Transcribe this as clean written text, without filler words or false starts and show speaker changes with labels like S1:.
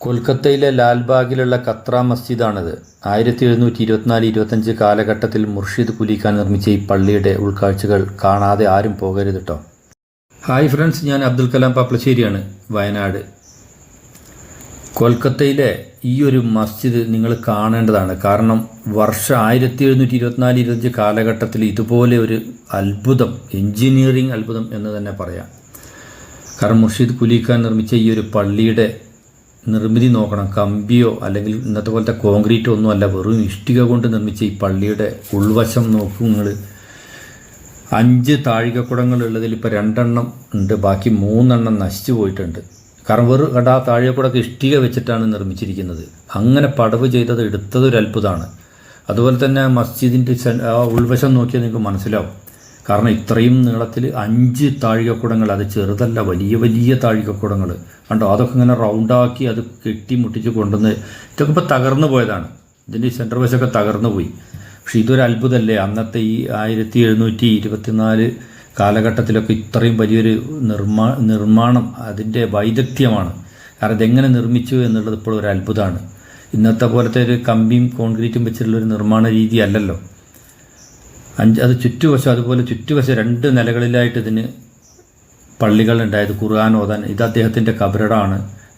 S1: കൊൽക്കത്തയിലെ ലാൽബാഗിലുള്ള ഖത്ര മസ്ജിദാണിത്. 1724-25 കാലഘട്ടത്തിൽ മുർഷിദ് കുലി ഖാൻ നിർമ്മിച്ച ഈ പള്ളിയുടെ ഉൾക്കാഴ്ചകൾ കാണാതെ ആരും പോകരുത് കേട്ടോ. ഹായ് ഫ്രണ്ട്സ്, ഞാൻ അബ്ദുൽ കലാം പാപ്പളശ്ശേരിയാണ്, വയനാട്. കൊൽക്കത്തയിലെ ഈ ഒരു മസ്ജിദ് നിങ്ങൾ കാണേണ്ടതാണ്. കാരണം 1724-25 കാലഘട്ടത്തിൽ ഇതുപോലെ ഒരു അത്ഭുതം, എൻജിനീയറിംഗ് അത്ഭുതം എന്ന് തന്നെ പറയാം. കാരണം മുർഷിദ് കുലി ഖാൻ നിർമ്മിച്ച ഈ ഒരു പള്ളിയുടെ നിർമ്മിതി നോക്കണം. കമ്പിയോ അല്ലെങ്കിൽ ഇന്നത്തെ പോലത്തെ കോൺക്രീറ്റോ ഒന്നും അല്ല, വെറും ഇഷ്ടിക കൊണ്ട് നിർമ്മിച്ച ഈ പള്ളിയുടെ ഉൾവശം നോക്കൂ നിങ്ങൾ. 5 താഴികക്കുടങ്ങൾ ഉള്ളതിൽ ഇപ്പോൾ 2 എണ്ണം ഉണ്ട്, ബാക്കി 3 എണ്ണം നശിച്ചു പോയിട്ടുണ്ട്. കാരണം വെറും ആ താഴികക്കുടക്ക് ഇഷ്ടിക വെച്ചിട്ടാണ് നിർമ്മിച്ചിരിക്കുന്നത്. അങ്ങനെ പടവ് ചെയ്തത് എടുത്തതൊരു അത്ഭുതമാണ്. അതുപോലെ തന്നെ മസ്ജിദിൻ്റെ ആ ഉൾവശം നോക്കിയാൽ നിങ്ങൾക്ക് മനസ്സിലാവും. കാരണം ഇത്രയും നീളത്തിൽ 5 താഴികക്കുടങ്ങൾ, അത് ചെറുതല്ല, വലിയ വലിയ താഴികക്കുടങ്ങൾ കണ്ടോ. അതൊക്കെ ഇങ്ങനെ റൗണ്ടാക്കി അത് കെട്ടി മുട്ടിച്ച് കൊണ്ടുവന്ന് ഇതൊക്കെ ഇപ്പോൾ തകർന്നു പോയതാണ്. ഇതിൻ്റെ സെൻറ്റർ വശമൊക്കെ തകർന്നു പോയി. പക്ഷേ ഇതൊരു അത്ഭുതമല്ലേ. അന്നത്തെ ഈ 1724 കാലഘട്ടത്തിലൊക്കെ ഇത്രയും വലിയൊരു നിർമ്മാണം അതിൻ്റെ വൈദഗ്ധ്യമാണ്. കാരണം ഇതെങ്ങനെ നിർമ്മിച്ചു എന്നുള്ളത് ഇപ്പോൾ ഒരു അത്ഭുതമാണ്. ഇന്നത്തെ പോലത്തെ ഒരു കമ്പിയും കോൺക്രീറ്റും വെച്ചിട്ടുള്ളൊരു നിർമ്മാണ രീതി അല്ലല്ലോ. അത് ചുറ്റുവശം, അതുപോലെ ചുറ്റുവശം 2 നിലകളിലായിട്ട് ഇതിന് പള്ളികളുണ്ടായത്, ഖുർആൻ ഓതാൻ. ഇത് അദ്ദേഹത്തിൻ്റെ കബറിടമാണ്.